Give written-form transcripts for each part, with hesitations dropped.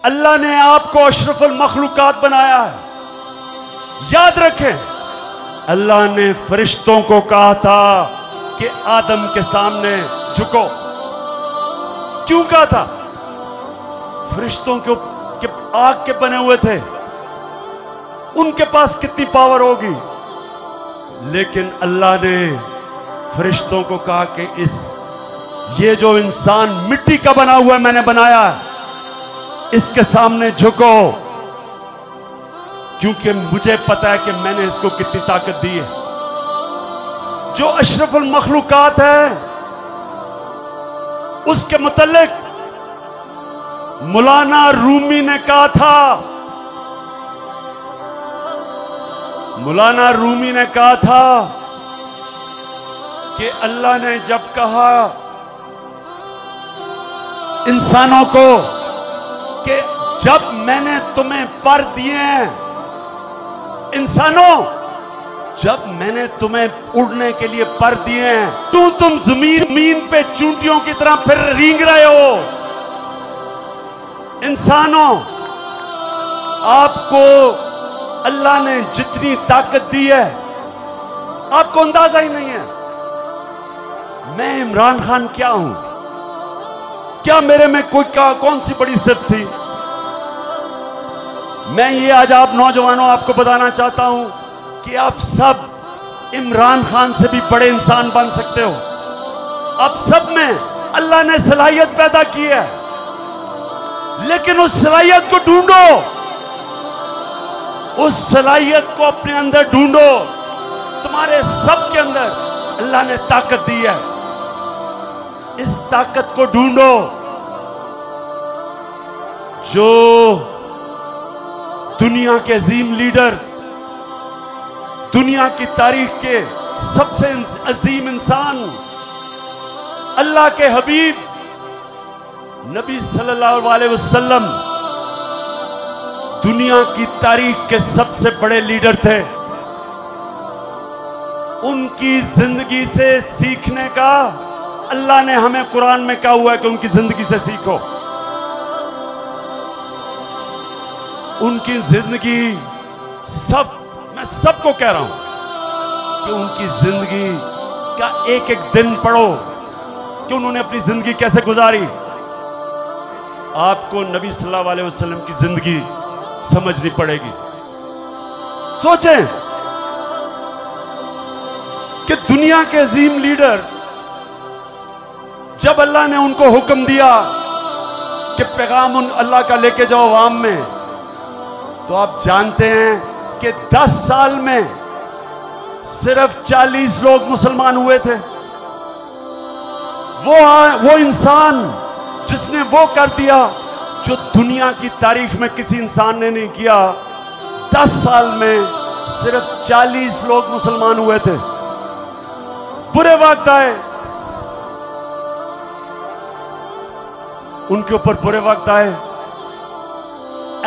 اللہ نے آپ کو اشرف المخلوقات بنایا ہے. یاد رکھیں اللہ نے فرشتوں کو کہا تھا کہ آدم کے سامنے جھکو. کیوں کہا تھا؟ فرشتوں کے آگ کے بنے ہوئے تھے, ان کے پاس کتنی پاور ہوگی, لیکن اللہ نے فرشتوں کو کہا کہ یہ جو انسان مٹی کا بنا ہوا ہے میں نے بنایا ہے, اس کے سامنے جھکو, کیونکہ مجھے پتا ہے کہ میں نے اس کو کتنی طاقت دی ہے. جو اشرف المخلوقات ہے اس کے متعلق مولانا رومی نے کہا تھا, مولانا رومی نے کہا تھا کہ اللہ نے جب کہا انسانوں کو کہ جب میں نے تمہیں پر دیے ہیں, انسانوں جب میں نے تمہیں اڑنے کے لیے پر دیے ہیں, تم زمین پہ چونٹیوں کی طرح پھر رینگ رہے ہو. انسانوں آپ کو اللہ نے جتنی طاقت دی ہے آپ کو اندازہ ہی نہیں ہے. میں عمران خان کیا ہوں؟ کیا میرے میں کون سی بڑی صفت تھی؟ میں یہ آج آپ نوجوانوں آپ کو بتانا چاہتا ہوں کہ آپ سب عمران خان سے بھی بڑے انسان بن سکتے ہو. آپ سب میں اللہ نے صلاحیت پیدا کی ہے, لیکن اس صلاحیت کو ڈھونڈو, اس صلاحیت کو اپنے اندر ڈھونڈو. تمہارے سب کے اندر اللہ نے طاقت دی ہے, اس طاقت کو ڈھونڈو. جو دنیا کے عظیم لیڈر, دنیا کی تاریخ کے سب سے عظیم انسان, اللہ کے حبیب نبی صلی اللہ علیہ وسلم دنیا کی تاریخ کے سب سے بڑے لیڈر تھے. ان کی زندگی سے سیکھنے کا اللہ نے ہمیں قرآن میں کہا ہوا ہے کہ ان کی زندگی سے سیکھو. ان کی زندگی میں سب کو کہہ رہا ہوں کہ ان کی زندگی کا ایک ایک دن پڑھو کہ انہوں نے اپنی زندگی کیسے گزاری. آپ کو نبی صلی اللہ علیہ وسلم کی زندگی سمجھنی پڑے گی. سوچیں کہ دنیا کے عظیم لیڈر, جب اللہ نے ان کو حکم دیا کہ پیغام اللہ کا لے کے جاؤ عوام میں, تو آپ جانتے ہیں کہ 10 سال میں صرف 40 لوگ مسلمان ہوئے تھے. وہ انسان جس نے وہ کر دیا جو دنیا کی تاریخ میں کسی انسان نے نہیں کیا. 10 سال میں صرف 40 لوگ مسلمان ہوئے تھے. برے وقت آئے, ان کے اوپر برے وقت آئے.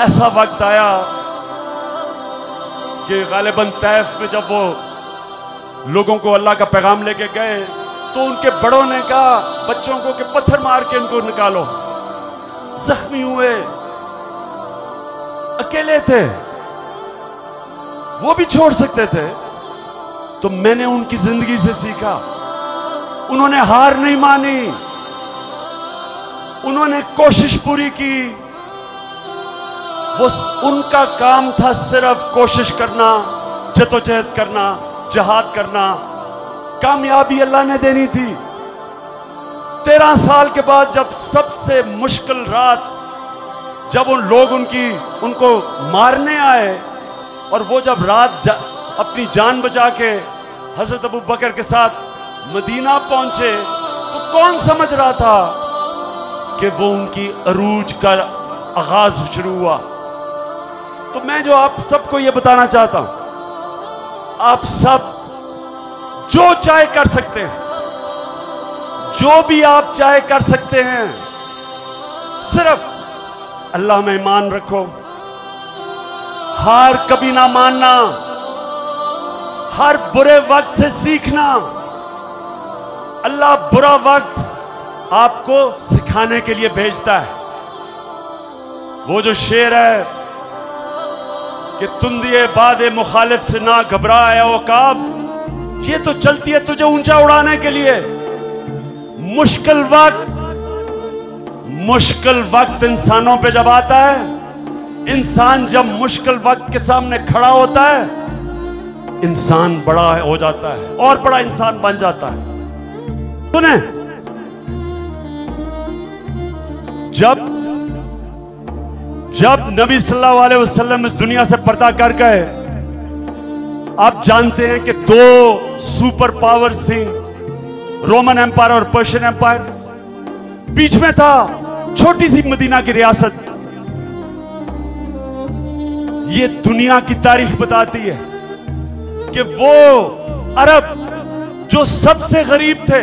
ایسا وقت آیا کہ غالباً طائف میں جب وہ لوگوں کو اللہ کا پیغام لے کے گئے تو ان کے بڑوں نے کہا بچوں کو کہ پتھر مار کے ان کو نکالو. زخمی ہوئے, اکیلے تھے, وہ بھی چھوڑ سکتے تھے. تو میں نے ان کی زندگی سے سیکھا, انہوں نے ہار نہیں مانی, انہوں نے کوشش پوری کی. ان کا کام تھا صرف کوشش کرنا, جدوجہد کرنا, جہاد کرنا. کامیابی اللہ نے دینی تھی. 13 سال کے بعد جب سب سے مشکل رات, جب ان لوگ ان کو مارنے آئے, اور وہ جب رات اپنی جان بچا کے حضرت ابو بکر کے ساتھ مدینہ پہنچے, تو کون سمجھ رہا تھا کہ وہ ان کی عروج کا آغاز شروع ہوا. تو میں جو آپ سب کو یہ بتانا چاہتا ہوں, آپ سب جو چاہے کر سکتے ہیں, جو بھی آپ چاہے کر سکتے ہیں, صرف اللہ میں ایمان رکھو, ہار کبھی نہ ماننا, ہر برے وقت سے سیکھنا. اللہ برا وقت آپ کو سکھانے کے لیے بھیجتا ہے. وہ جو شعر ہے کہ تندیے باد مخالف سے نہ گھبرا اے عقاب، یہ تو چلتی ہے تجھے اونچا اڑانے کے لیے. مشکل وقت انسانوں پہ جب آتا ہے، انسان جب مشکل وقت کے سامنے کھڑا ہوتا ہے، انسان بڑا ہو جاتا ہے اور بڑا انسان بن جاتا ہے. سنیں، جب نبی صلی اللہ علیہ وسلم اس دنیا سے پردہ کر گئے، آپ جانتے ہیں کہ 2 سپر پاورز تھیں، رومن ایمپائر اور پرشین ایمپائر. بیچ میں تھا چھوٹی سی مدینہ کی ریاست. یہ دنیا کی تاریخ بتاتی ہے کہ وہ عرب جو سب سے غریب تھے،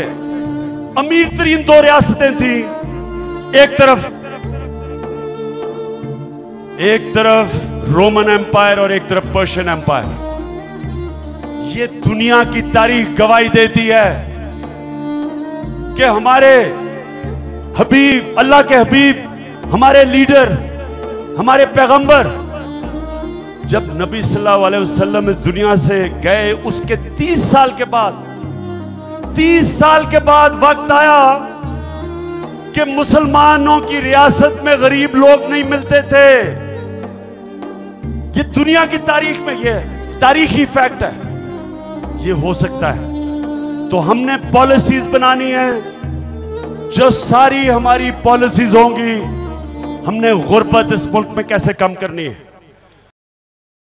امیر ترین 2 ریاستیں تھیں. ایک طرف رومن ایمپائر اور ایک طرف پرشین ایمپائر. یہ دنیا کی تاریخ گواہی دیتی ہے کہ ہمارے حبیب، اللہ کے حبیب، ہمارے لیڈر، ہمارے پیغمبر جب نبی صلی اللہ علیہ وسلم اس دنیا سے گئے، اس کے 30 سال کے بعد وقت آیا کہ مسلمانوں کی ریاست میں غریب لوگ نہیں ملتے تھے. یہ دنیا کی تاریخ میں یہ تاریخی فیکٹ ہے. یہ ہو سکتا ہے تو ہم نے پالیسیز بنانی ہے. جو ساری ہماری پالیسیز ہوں گی، ہم نے غربت اس ملک میں کیسے کم کرنی ہے.